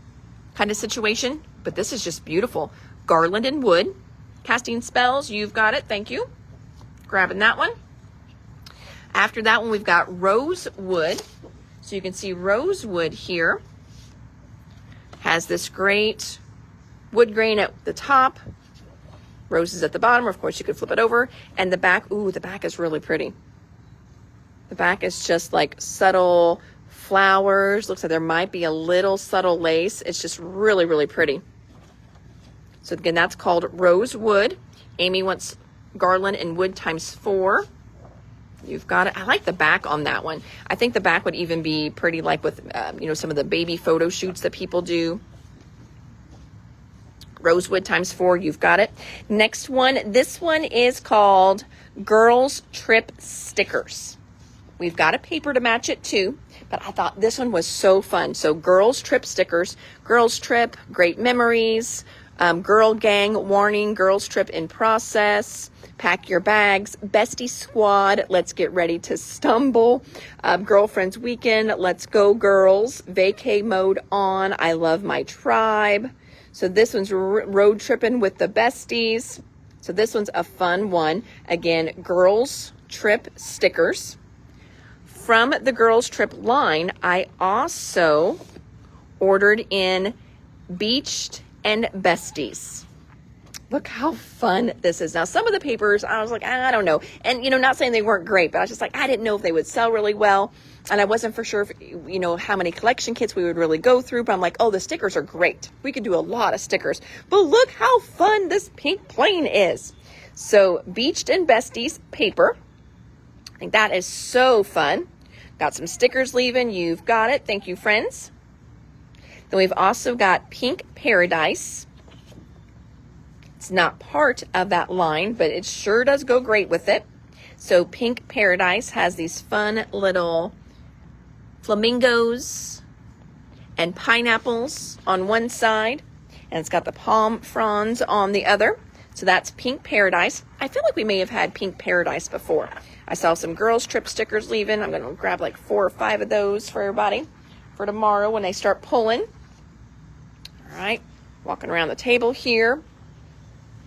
kind of situation, but this is just beautiful. Garland and Wood. Casting Spells, you've got it. Thank you. Grabbing that one. After that one, we've got Rosewood. So you can see Rosewood here has this great wood grain at the top, roses at the bottom. Of course, you could flip it over. And the back, ooh, the back is really pretty. The back is just like subtle flowers. Looks like there might be a little subtle lace. It's just really, really pretty. So again, that's called Rosewood. Amy wants Garland and Wood ×4. You've got it. I like the back on that one. I think the back would even be pretty like with, some of the baby photo shoots that people do. Rosewood ×4, you've got it. Next one, this one is called Girls Trip Stickers. We've got a paper to match it too, but I thought this one was so fun. So Girls Trip Stickers, Girls Trip, Great Memories, Girl Gang, Warning, Girls Trip in Process, Pack Your Bags, Bestie Squad, Let's Get Ready to Stumble, Girlfriends Weekend, Let's Go Girls, Vacay Mode On, I Love My Tribe. So this one's road tripping with the besties. So this one's a fun one. Again, Girls Trip stickers. From the Girls Trip line, I also ordered in Beached and Besties. Look how fun this is. Now, some of the papers, I was like, I don't know. And, not saying they weren't great, but I was just like, I didn't know if they would sell really well. And I wasn't for sure if, how many collection kits we would really go through. But I'm like, oh, the stickers are great. We could do a lot of stickers. But look how fun this pink plane is. So, Beached and Besties paper. I think that is so fun. Got some stickers leaving. You've got it. Thank you, friends. Then we've also got Pink Paradise. It's not part of that line, but it sure does go great with it. So Pink Paradise has these fun little flamingos and pineapples on one side, and it's got the palm fronds on the other. So that's Pink Paradise. I feel like we may have had Pink Paradise before. I saw some Girls Trip stickers leaving. I'm going to grab like 4 or 5 of those for everybody for tomorrow when they start pulling. All right, walking around the table here.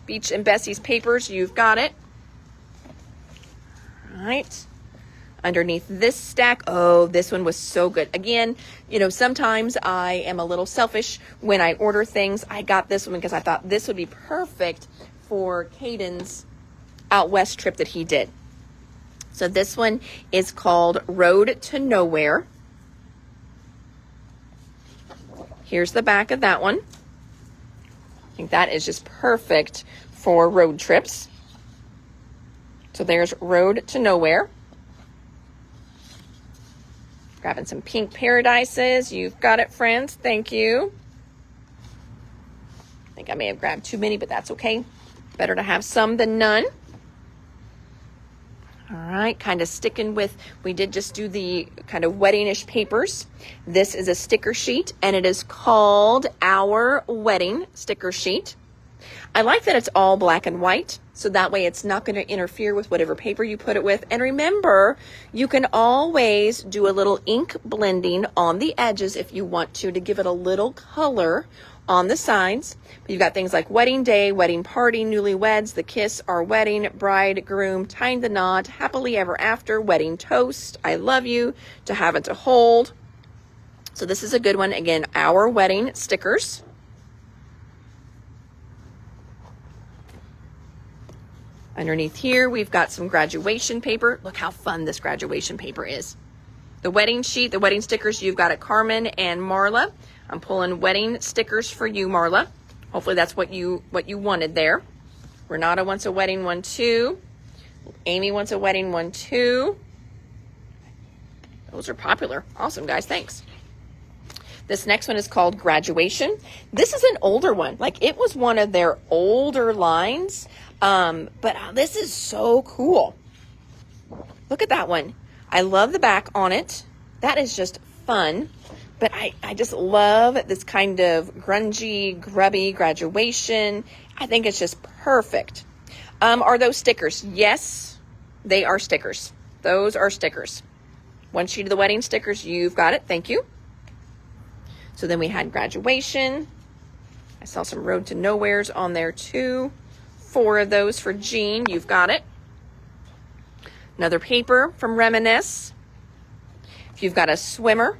Beach and Bessie's papers, you've got it. All right. Underneath this stack, oh, this one was so good. Again, you know, sometimes I am a little selfish when I order things. I got this one because I thought this would be perfect for Caden's out west trip that he did. So this one is called Road to Nowhere. Here's the back of that one. I think that is just perfect for road trips. So there's Road to Nowhere. Grabbing some pink paradises. You've got it, friends. Thank you. I think I may have grabbed too many, but that's okay. Better to have some than none. All right, kind of sticking with, we did just do the kind of wedding-ish papers. This is a sticker sheet, and it is called Our Wedding Sticker Sheet. I like that it's all black and white, so that way it's not going to interfere with whatever paper you put it with. And remember, you can always do a little ink blending on the edges if you want to give it a little color on the sides. But you've got things like wedding day, wedding party, newlyweds, the kiss, our wedding, bridegroom, tying the knot, happily ever after, wedding toast, I love you, to have and to hold. So this is a good one. Again, Our Wedding stickers. Underneath here, we've got some graduation paper. Look how fun this graduation paper is. The wedding sheet, the wedding stickers, you've got it, Carmen and Marla. I'm pulling wedding stickers for you, Marla. Hopefully that's what you wanted there. Renata wants a wedding one too. Amy wants a wedding one too. Those are popular. Awesome, guys. Thanks. This next one is called Graduation. This is an older one. Like, it was one of their older lines. But this is so cool. Look at that one. I love the back on it. That is just fun. But I just love this kind of grungy, grubby graduation. I think it's just perfect. Are those stickers? Yes, they are stickers. Those are stickers. One sheet of the wedding stickers. You've got it. Thank you. So then we had graduation. I saw some Road to Nowheres on there too. 4 of those for Jean. You've got it. Another paper from Reminisce. If you've got a swimmer,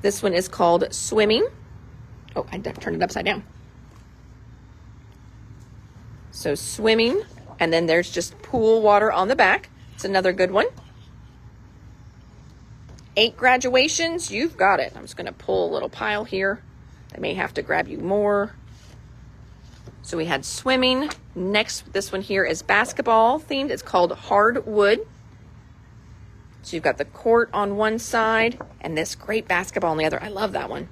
this one is called Swimming. Oh, I turned it upside down. So Swimming, and then there's just pool water on the back. It's another good one. 8 graduations, you've got it. I'm just going to pull a little pile here. I may have to grab you more. So we had swimming. Next, this one here is basketball themed. It's called Hardwood. So you've got the court on one side and this great basketball on the other. I love that one.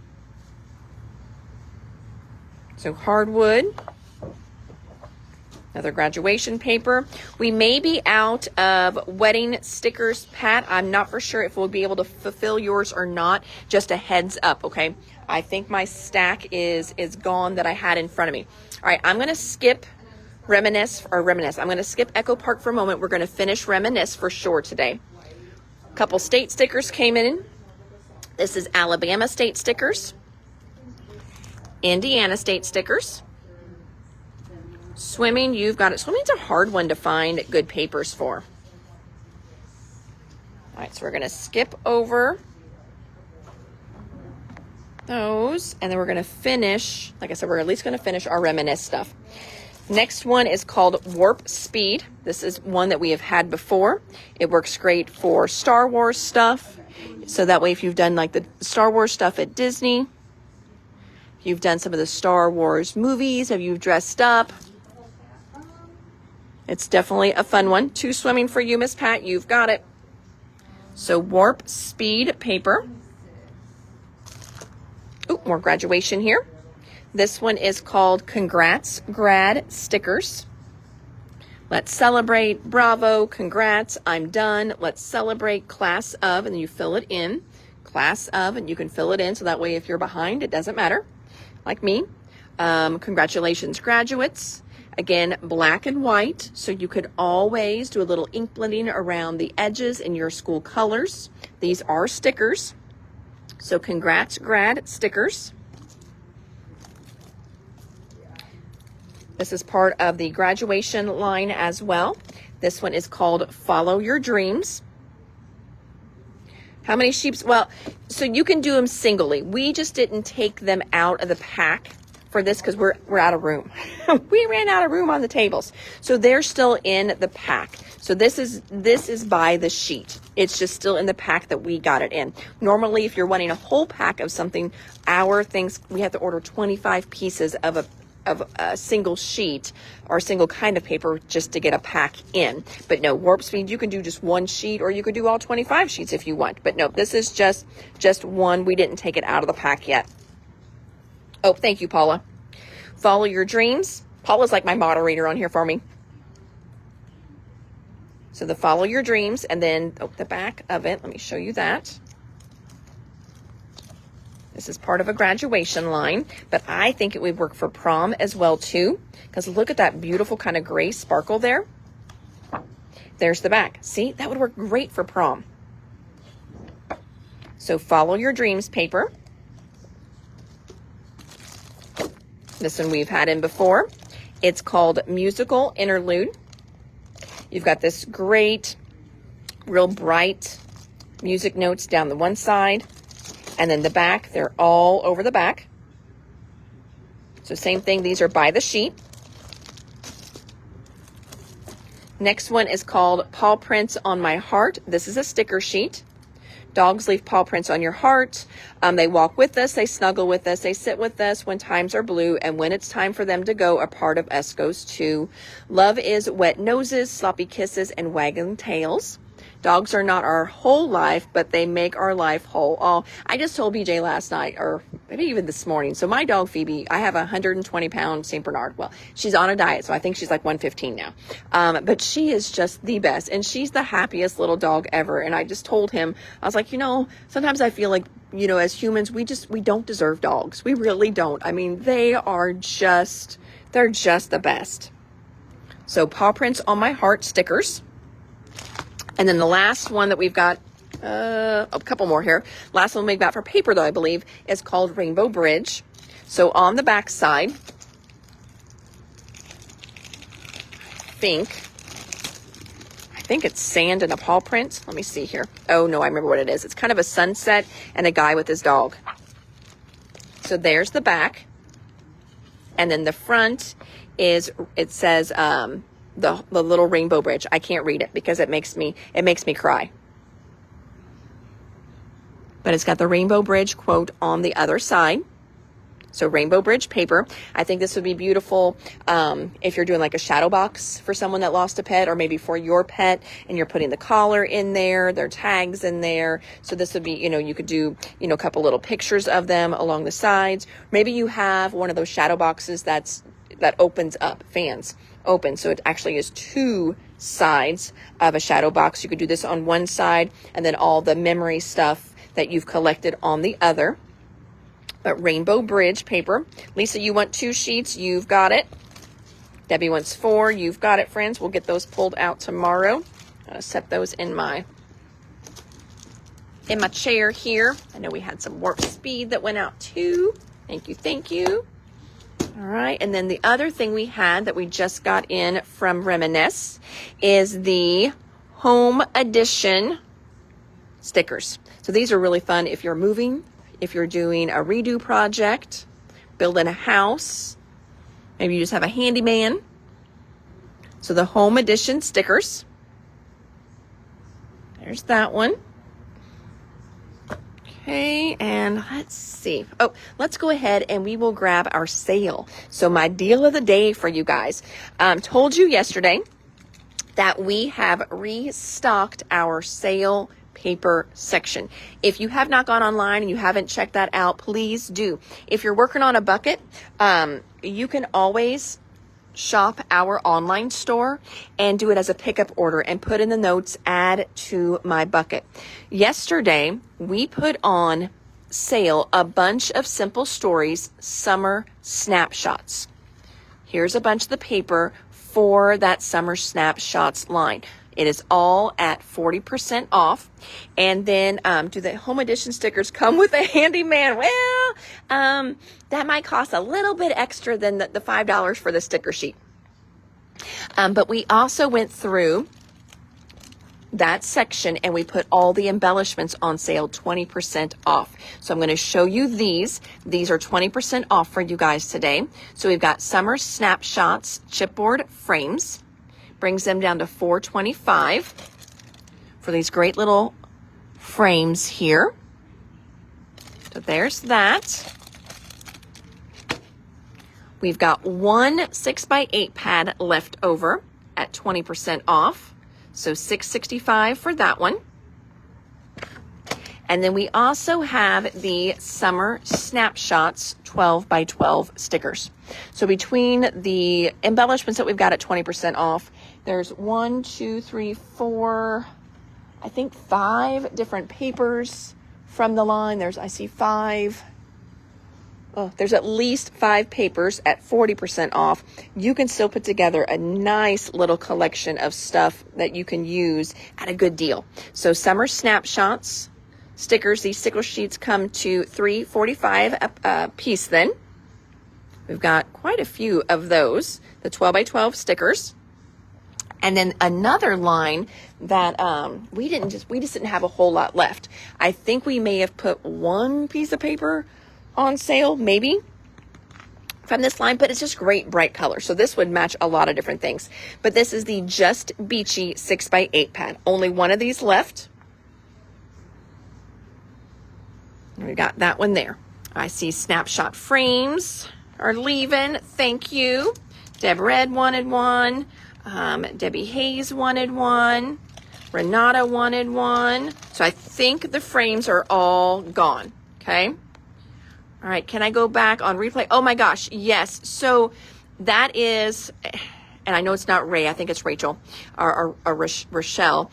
So Hardwood. Another graduation paper. We may be out of wedding stickers, Pat. I'm not for sure if we'll be able to fulfill yours or not. Just a heads up, okay? I think my stack is gone that I had in front of me. All right, I'm going to skip Reminisce. I'm going to skip Echo Park for a moment. We're going to finish Reminisce for sure today. A couple state stickers came in. This is Alabama state stickers. Indiana state stickers. Swimming, you've got it. Swimming's a hard one to find good papers for. All right, so we're going to skip over those, and then we're going to finish, like I said, we're at least going to finish our Reminisce stuff. Next one is called Warp Speed. This is one that we have had before. It works great for Star Wars stuff. So that way, if you've done like the Star Wars stuff at Disney, if you've done some of the Star Wars movies, if you've dressed up, it's definitely a fun one. 2 swimming for you, Miss Pat. You've got it. So Warp Speed paper. Ooh, more graduation here. This one is called Congrats Grad Stickers. Let's celebrate. Bravo. Congrats. I'm done. Let's celebrate. Class of. And then you fill it in. Class of. And you can fill it in. So that way if you're behind, it doesn't matter. Like me. Congratulations, graduates. Again, black and white. So you could always do a little ink blending around the edges in your school colors. These are stickers. So congrats, grad stickers. This is part of the graduation line as well. This one is called Follow Your Dreams. How many sheeps? Well, so you can do them singly. We just didn't take them out of the pack for this because we're out of room. We ran out of room on the tables. So they're still in the pack. So this is by the sheet. It's just still in the pack that we got it in. Normally, if you're wanting a whole pack of something, our things, we have to order 25 pieces of a single sheet or a single kind of paper just to get a pack in. But no, Warp Speed, you can do just one sheet or you could do all 25 sheets if you want. But no, this is just one. We didn't take it out of the pack yet. Oh, thank you, Paula. Follow your dreams. Paula's like my moderator on here for me. So the follow your dreams, and then the back of it, let me show you that. This is part of a graduation line, but I think it would work for prom as well too, because look at that beautiful kind of gray sparkle there. There's the back. See, that would work great for prom. So follow your dreams paper. This one we've had in before. It's called Musical Interlude. You've got this great, real bright music notes down the one side. And then the back, they're all over the back. So same thing, these are by the sheet. Next one is called Paw Prints on My Heart. This is a sticker sheet. Dogs leave paw prints on your heart. They walk with us, they snuggle with us, they sit with us when times are blue, and when it's time for them to go, a part of us goes too. Love is wet noses, sloppy kisses, and wagging tails. Dogs are not our whole life, but they make our life whole. Oh, I just told BJ last night, or maybe even this morning. So my dog, Phoebe, I have a 120-pound St. Bernard. Well, she's on a diet, so I think she's like 115 now. But she is just the best, and she's the happiest little dog ever. And I just told him, I was like, sometimes I feel like, as humans, we don't deserve dogs. We really don't. I mean, they're just the best. So Paw Prints on My Heart stickers. And then the last one that we've got, a couple more here. Last one we've got for paper, though, I believe, is called Rainbow Bridge. So on the back side, I think it's sand and a paw print. Let me see here. Oh, no, I remember what it is. It's kind of a sunset and a guy with his dog. So there's the back. And then the front it says, the little rainbow bridge. I can't read it because it makes me cry. But it's got the Rainbow Bridge quote on the other side. So Rainbow Bridge paper. I think this would be beautiful if you're doing like a shadow box for someone that lost a pet, or maybe for your pet, and you're putting the collar in there, their tags in there. So this would be, you could do, a couple little pictures of them along the sides. Maybe you have one of those shadow boxes that opens up, fans open. So it actually is two sides of a shadow box. You could do this on one side and then all the memory stuff that you've collected on the other. But Rainbow Bridge paper. Lisa, you want 2 sheets? You've got it. Debbie wants 4. You've got it, friends. We'll get those pulled out tomorrow. Set those in my chair here. I know we had some Warp Speed that went out too. Thank you. All right, and then the other thing we had that we just got in from Reminisce is the Home Edition stickers. So these are really fun if you're moving, if you're doing a redo project, building a house, maybe you just have a handyman. So the Home Edition stickers. There's that one. Okay, and let's see. Oh, let's go ahead and we will grab our sale. So my deal of the day for you guys. Told you yesterday that we have restocked our sale paper section. If you have not gone online and you haven't checked that out, please do. If you're working on a bucket, you can always shop our online store and do it as a pickup order and put in the notes, add to my bucket. Yesterday, we put on sale a bunch of Simple Stories summer snapshots. Here's a bunch of the paper for that summer snapshots line. It is all at 40% off. And then do the Home Edition stickers come with a handyman? Well, that might cost a little bit extra than the $5 for the sticker sheet. But we also went through that section and we put all the embellishments on sale 20% off. So I'm going to show you these. These are 20% off for you guys today. So we've got Summer Snapshots chipboard frames. Brings them down to $4.25 for these great little frames here. So there's that. We've got one 6x8 pad left over at 20% off. So $6.65 for that one. And then we also have the Summer Snapshots 12x12 stickers. So between the embellishments that we've got at 20% off, there's 1, 2, 3, 4, I think 5 different papers from the line. I see 5. Oh, there's at least 5 papers at 40% off. You can still put together a nice little collection of stuff that you can use at a good deal. So Summer Snapshots stickers, these sticker sheets come to $3.45 a piece then. We've got quite a few of those, the 12x12 stickers. And then another line that we just didn't have a whole lot left. I think we may have put one piece of paper on sale, maybe, from this line, but it's just great bright color. So this would match a lot of different things. But this is the Just Beachy 6x8 pad. Only one of these left. We got that one there. I see Snapshot frames are leaving. Thank you. Deb Red wanted one. Debbie Hayes wanted one. Renata wanted one. So I think the frames are all gone. Okay. All right, can I go back on replay? Oh my gosh, yes. So that is, and I know it's not Ray, I think it's Rachel or Rochelle.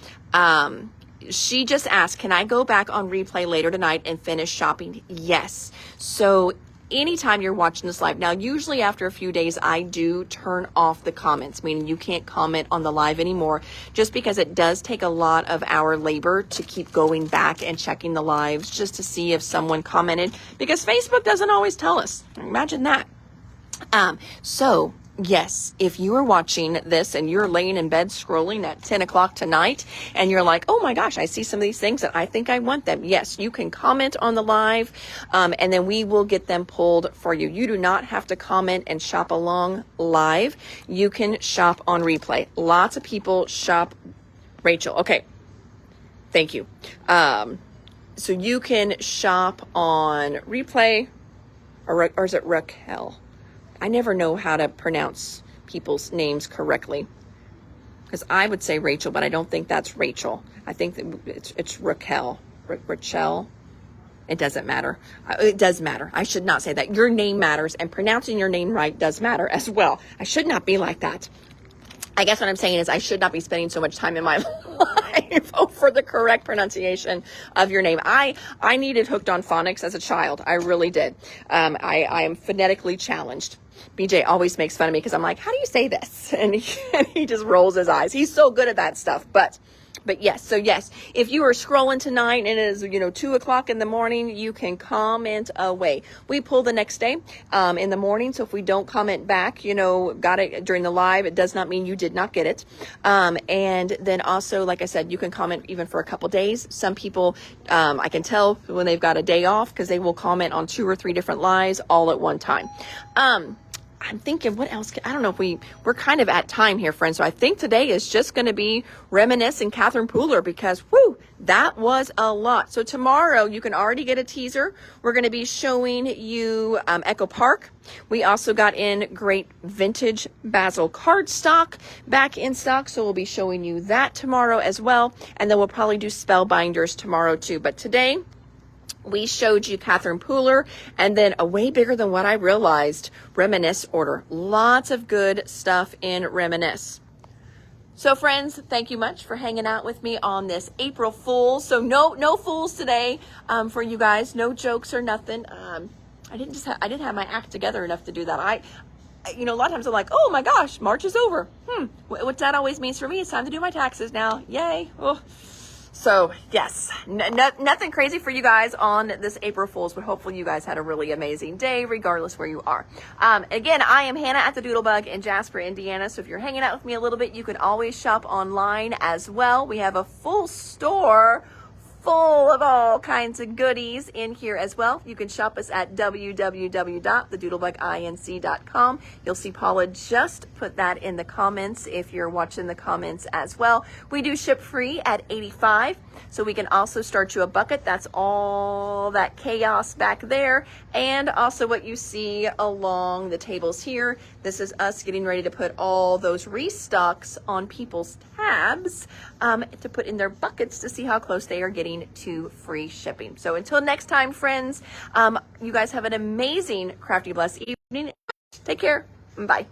She just asked, can I go back on replay later tonight and finish shopping? Yes. So anytime you're watching this live, now usually after a few days, I do turn off the comments, meaning you can't comment on the live anymore, just because it does take a lot of our labor to keep going back and checking the lives just to see if someone commented, because Facebook doesn't always tell us. Imagine that. So yes, if you are watching this and you're laying in bed scrolling at 10 o'clock tonight and you're like, oh my gosh, I see some of these things that I think I want them. Yes, you can comment on the live and then we will get them pulled for you. You do not have to comment and shop along live. You can shop on replay. Lots of people shop. Rachel, okay. Thank you. So you can shop on replay or is it Raquel? I never know how to pronounce people's names correctly because I would say Rachel, but I don't think that's Rachel. I think that it's Raquel. Rachel. It doesn't matter. It does matter. I should not say that. Your name matters, and pronouncing your name right does matter as well. I should not be like that. I guess what I'm saying is I should not be spending so much time in my life for the correct pronunciation of your name. I needed Hooked on Phonics as a child. I really did. I am phonetically challenged. BJ always makes fun of me because I'm like, how do you say this? And he just rolls his eyes. He's so good at that stuff. But yes, so yes, if you are scrolling tonight and it is, 2 o'clock in the morning, you can comment away. We pull the next day in the morning. So if we don't comment back, got it during the live, it does not mean you did not get it. And then also, like I said, you can comment even for a couple days. Some people, I can tell when they've got a day off because they will comment on 2 or 3 different lives all at one time. I'm thinking, what else? I don't know if we're kind of at time here, friends. So I think today is just going to be Reminisce and Catherine Pooler because, that was a lot. So tomorrow you can already get a teaser. We're going to be showing you Echo Park. We also got in great vintage Basil cardstock back in stock. So we'll be showing you that tomorrow as well. And then we'll probably do Spellbinders tomorrow too. But today, we showed you Catherine Pooler and then a way bigger than what I realized Reminisce order. Lots of good stuff in Reminisce. So friends, thank you much for hanging out with me on this April Fool. So no fools today for you guys. No jokes or nothing. I didn't have my act together enough to do that. A lot of times I'm like, oh my gosh, March is over. What that always means for me is time to do my taxes now. Yay. Oh. So yes, nothing crazy for you guys on this April Fool's, but hopefully you guys had a really amazing day, regardless where you are. Again, I am Hannah at the Doodlebug in Jasper, Indiana. So if you're hanging out with me a little bit, you can always shop online as well. We have a full store full of all kinds of goodies in here as well. You can shop us at www.thedoodlebuginc.com. You'll see Paula just put that in the comments if you're watching the comments as well. We do ship free at 85, so we can also start you a bucket. That's all that chaos back there, and also what you see along the tables here. This is us getting ready to put all those restocks on people's tabs to put in their buckets to see how close they are getting to free shipping. So until next time, friends, you guys have an amazing crafty blessed evening. Take care. Bye.